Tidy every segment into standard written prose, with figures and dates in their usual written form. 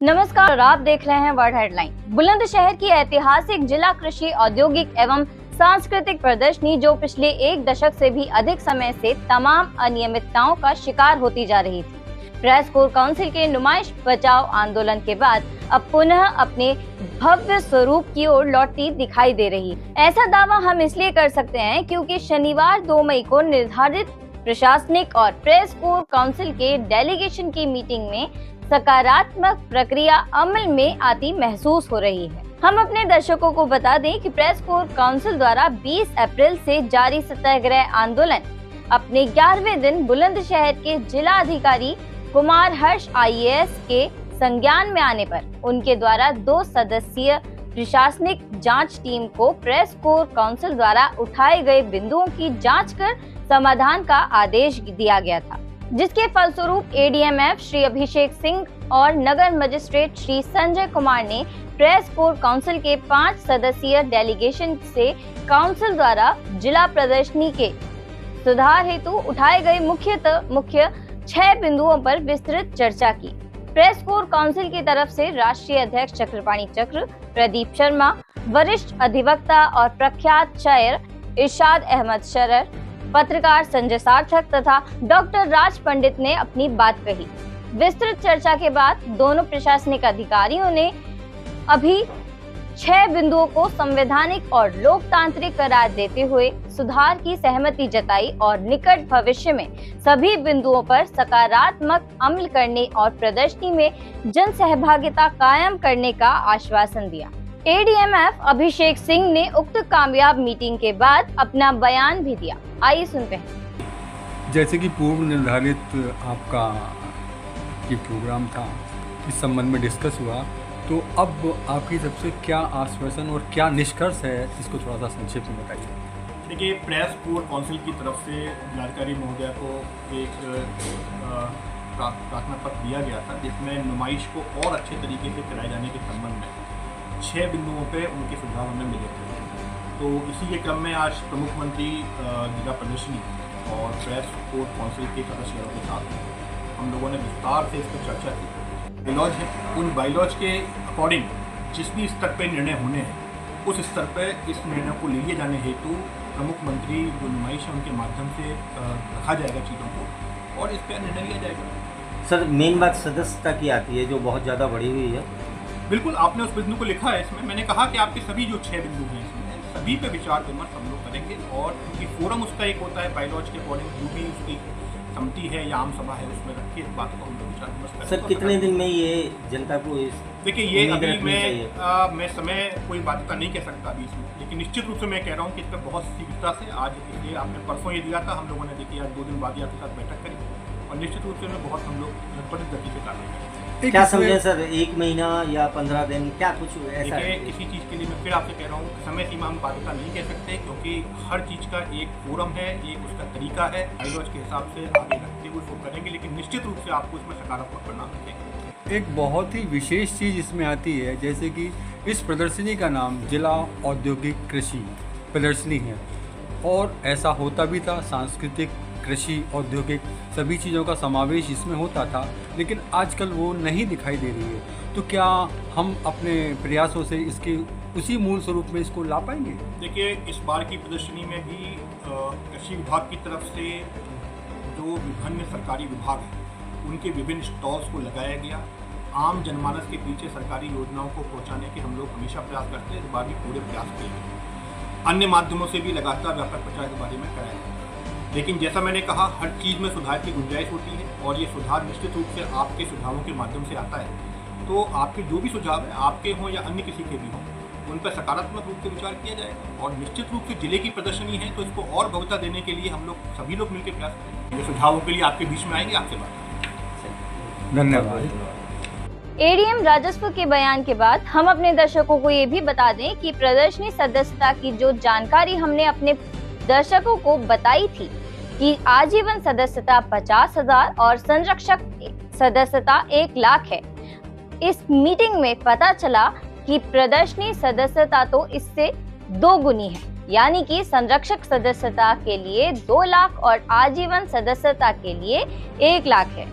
नमस्कार और आप देख रहे हैं वर्ल्ड हेडलाइन। बुलंदशहर की ऐतिहासिक जिला कृषि औद्योगिक एवं सांस्कृतिक प्रदर्शनी जो पिछले एक दशक से भी अधिक समय से तमाम अनियमितताओं का शिकार होती जा रही थी, प्रेस कोर काउंसिल के नुमाइश बचाओ आंदोलन के बाद अब पुनः अपने भव्य स्वरूप की ओर लौटती दिखाई दे रही है। ऐसा दावा हम इसलिए कर सकते हैं क्योंकि शनिवार 2 मई को निर्धारित प्रशासनिक और प्रेस कोर काउंसिल के डेलीगेशन की मीटिंग में सकारात्मक प्रक्रिया अमल में आती महसूस हो रही है। हम अपने दर्शकों को बता दें कि प्रेस कोर काउंसिल द्वारा 20 अप्रैल से जारी सत्याग्रह आंदोलन अपने 11वें दिन बुलंदशहर के जिला अधिकारी कुमार हर्ष IAS के संज्ञान में आने पर उनके द्वारा 2 सदस्यीय प्रशासनिक जांच टीम को प्रेस कोर काउंसिल द्वारा उठाए गए बिंदुओं की जांच कर समाधान का आदेश दिया गया था, जिसके फलस्वरूप ADMF श्री अभिषेक सिंह और नगर मजिस्ट्रेट श्री संजय कुमार ने प्रेस कोर काउंसिल के 5 सदस्यीय डेलीगेशन से काउंसिल द्वारा जिला प्रदर्शनी के सुधार हेतु उठाए गए मुख्य 6 बिंदुओं पर विस्तृत चर्चा की। प्रेस कोर काउंसिल की तरफ से राष्ट्रीय अध्यक्ष चक्रपाणी चक्र, प्रदीप शर्मा, वरिष्ठ अधिवक्ता और प्रख्यात शायर इरशाद अहमद शरर, पत्रकार संजय सार्थक तथा डॉक्टर राज पंडित ने अपनी बात कही। विस्तृत चर्चा के बाद दोनों प्रशासनिक अधिकारियों ने अभी 6 बिंदुओं को संवैधानिक और लोकतांत्रिक करार देते हुए सुधार की सहमति जताई और निकट भविष्य में सभी बिंदुओं पर सकारात्मक अमल करने और प्रदर्शनी में जन सहभागिता कायम करने का आश्वासन दिया। ADMF अभिषेक सिंह ने उक्त कामयाब मीटिंग के बाद अपना बयान भी दिया। आइए सुनते हैं। जैसे कि पूर्व निर्धारित आपका ये प्रोग्राम था, इस संबंध में डिस्कस हुआ, तो अब आपकी तरफ से क्या आश्वासन और क्या निष्कर्ष है, इसको थोड़ा सा संक्षिप्त में बताइए। देखिए, प्रेस कोर काउंसिल की तरफ से जिलाधिकारी महोदया को एक प्रार्थना पत्र दिया गया था, जिसमें नुमाइश को और अच्छे तरीके से कराए जाने के संबंध में 6 बिंदुओं पे उनके सुझाव हमें मिले थे। तो इसी के क्रम में आज प्रमुख मंत्री जिला प्रदर्शनी और प्रेस कोर काउंसिल के सदस्यों के साथ हम लोगों ने विस्तार से इस पर चर्चा की। बाइलॉज है, उन बाइलॉज के अकॉर्डिंग जिस भी स्तर पर निर्णय होने हैं, उस स्तर पर इस निर्णय को लिए जाने हेतु प्रमुख मंत्री जो नुमाइश है उनके माध्यम से रखा जाएगा चीज़ों को और इस पर निर्णय लिया जाएगा। सर, मेन बात सदस्यता की आती है जो बहुत ज़्यादा बढ़ी हुई है। बिल्कुल, आपने उस बिंदु को लिखा है इसमें। मैंने कहा कि आपके सभी जो 6 बिंदु हैं इसमें सभी पे विचार विमर्श हम लोग करेंगे और क्योंकि फोरम उसका एक होता है बाइलॉज के अकॉर्डिंग, जो भी उसकी समिति है या आम सभा है उसमें रख के इस बात को हम लोग विचार विमर्श करेंगे। सर, कितने दिन में ये जनता को देखिए, ये अभी मैं समय कोई बाध्यता नहीं कह सकता अभी इसमें, लेकिन निश्चित रूप से मैं कह रहा हूँ कि इस पर बहुत शीघ्रता से आज ये आपने परसों ये दिया था, हम लोगों ने देखिए आज 2 दिन बाद आपके साथ बैठक करी और निश्चित रूप से बहुत हम लोग त्वरित गति से कार्रवाई करेंगे। क्या समझे सर, 1 महीना या 15 दिन, क्या कुछ ऐसा है? किसी चीज़ के लिए मैं फिर आपसे कह रहा हूँ, समय सीमा हम बाध्यता नहीं कह सकते क्योंकि हर चीज़ का एक फोरम है, एक उसका तरीका है, बाइलॉज के हिसाब से आगे रखते हुए उसको करेंगे, लेकिन निश्चित रूप से आपको इसमें सकारात्मक परिणाम मिलेंगे। एक बहुत ही विशेष चीज़ इसमें आती है, जैसे कि इस प्रदर्शनी का नाम जिला औद्योगिक कृषि प्रदर्शनी है और ऐसा होता भी था, सांस्कृतिक, कृषि, औद्योगिक सभी चीज़ों का समावेश इसमें होता था, लेकिन आजकल वो नहीं दिखाई दे रही है। तो क्या हम अपने प्रयासों से इसके उसी मूल स्वरूप में इसको ला पाएंगे? देखिए, इस बार की प्रदर्शनी में भी कृषि विभाग की तरफ से जो विभिन्न सरकारी विभाग हैं उनके विभिन्न स्टॉल्स को लगाया गया। आम जनमानस के पीछे सरकारी योजनाओं को पहुँचाने के हम लोग हमेशा प्रयास करते हैं, इस बार भी पूरे प्रयास किए गए। अन्य माध्यमों से भी लगातार व्यापक प्रचार के बारे में कराया गया, लेकिन जैसा मैंने कहा, हर चीज़ में सुधार की गुंजाइश होती है और ये सुधार निश्चित रूप से आपके सुझावों के माध्यम से आता है। तो आपके जो भी सुझाव है, आपके हों या अन्य किसी के भी हों, उन पर सकारात्मक रूप से विचार किया जाएगा और निश्चित रूप से जिले की प्रदर्शनी है तो इसको और भव्यता देने के लिए हम लोग सभी लोग मिलकर प्रयास करेंगे। सुझावों के लिए आपके बीच में आएंगे, आपसे बात करेंगे। धन्यवाद। ADM राजस्व के बयान के बाद हम अपने दर्शकों को ये भी बता दें कि प्रदर्शनी सदस्यता की जो जानकारी हमने अपने दर्शकों को बताई थी कि आजीवन सदस्यता 50,000 और संरक्षक सदस्यता 1 लाख है। इस मीटिंग में पता चला कि प्रदर्शनी सदस्यता तो इससे 2 गुनी है, यानी कि संरक्षक सदस्यता के लिए 2 लाख और आजीवन सदस्यता के लिए 1 लाख है।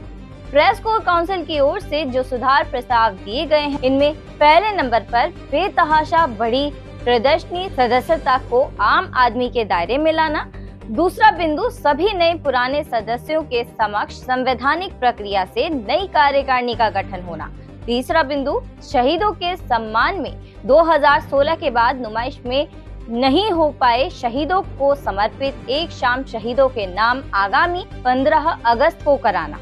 प्रेस कोर काउंसिल की ओर से जो सुधार प्रस्ताव दिए गए हैं, इनमें पहले नंबर पर बेतहाशा बड़ी प्रदर्शनी सदस्यता को आम आदमी के दायरे में लाना। दूसरा बिंदु, सभी नए पुराने सदस्यों के समक्ष संवैधानिक प्रक्रिया से नई कार्यकारिणी का गठन होना। तीसरा बिंदु, शहीदों के सम्मान में 2016 के बाद नुमाइश में नहीं हो पाए शहीदों को समर्पित एक शाम शहीदों के नाम आगामी 15 अगस्त को कराना।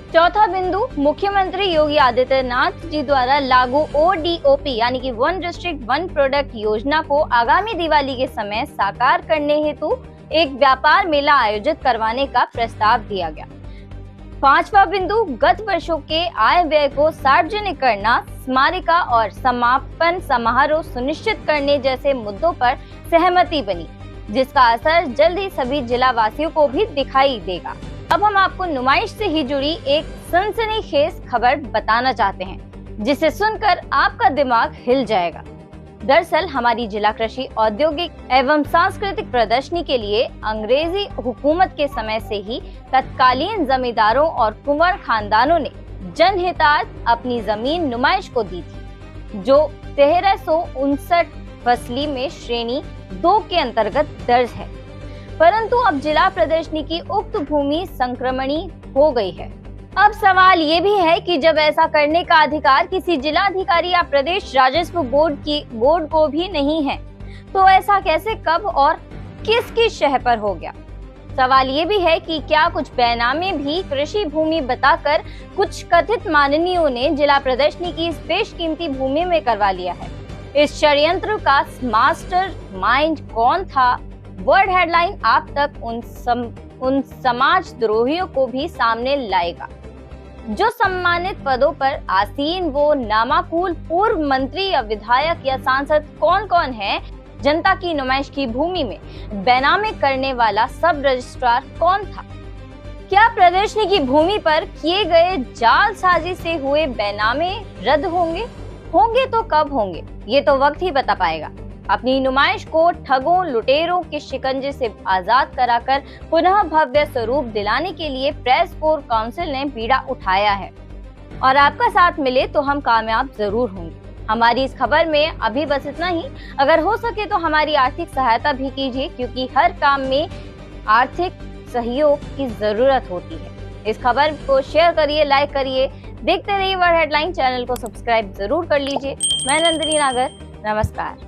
चौथा बिंदु, मुख्यमंत्री योगी आदित्यनाथ जी द्वारा लागू ODOP यानी कि वन डिस्ट्रिक्ट वन प्रोडक्ट योजना को आगामी दिवाली के समय साकार करने हेतु एक व्यापार मेला आयोजित करवाने का प्रस्ताव दिया गया। पांचवा बिंदु, गत वर्षों के आय व्यय को सार्वजनिक करना, स्मारिका और समापन समारोह सुनिश्चित करने जैसे मुद्दों पर सहमति बनी, जिसका असर जल्द ही सभी जिला वासियों को भी दिखाई देगा। अब हम आपको नुमाइश से ही जुड़ी एक सनसनीखेज खबर बताना चाहते हैं, जिसे सुनकर आपका दिमाग हिल जाएगा। दरअसल हमारी जिला कृषि औद्योगिक एवं सांस्कृतिक प्रदर्शनी के लिए अंग्रेजी हुकूमत के समय से ही तत्कालीन जमींदारों और कुंवर खानदानों ने जनहितार्थ अपनी जमीन नुमाइश को दी थी, जो 1359 फसली में श्रेणी 2 के अंतर्गत दर्ज है। परंतु अब जिला प्रदर्शनी की उक्त भूमि संक्रमणी हो गई है। अब सवाल ये भी है कि जब ऐसा करने का अधिकार किसी जिला अधिकारी या प्रदेश राजस्व बोर्ड को भी नहीं है, तो ऐसा कैसे, कब और किसकी शह पर हो गया? सवाल ये भी है कि क्या कुछ बेनामे भी कृषि भूमि बताकर कुछ कथित माननीयों ने जिला प्रदर्शनी की इस बेशकीमती भूमि में करवा लिया है? इस षड्यंत्र का मास्टर माइंड कौन था? वर्ड हेडलाइन आप तक उन समाज द्रोहियों को भी सामने लाएगा जो सम्मानित पदों पर आसीन वो नामाकुल पूर्व मंत्री या विधायक या सांसद कौन कौन है। जनता की नुमाइश की भूमि में बेनामे करने वाला सब रजिस्ट्रार कौन था? क्या प्रदर्शनी की भूमि पर किए गए जालसाजी से हुए बेनामे रद्द होंगे तो कब होंगे, ये तो वक्त ही बता पाएगा। अपनी नुमाइश को ठगों लुटेरों के शिकंजे से आजाद कराकर पुनः भव्य स्वरूप दिलाने के लिए प्रेस कोर काउंसिल ने बीड़ा उठाया है और आपका साथ मिले तो हम कामयाब जरूर होंगे। हमारी इस खबर में अभी बस इतना ही। अगर हो सके तो हमारी आर्थिक सहायता भी कीजिए, क्योंकि हर काम में आर्थिक सहयोग की जरूरत होती है। इस खबर को शेयर करिए, लाइक करिए, देखते रहिए वर्ड हेडलाइन। चैनल को सब्सक्राइब जरूर कर लीजिए। मैं नंदिनी नागर, नमस्कार।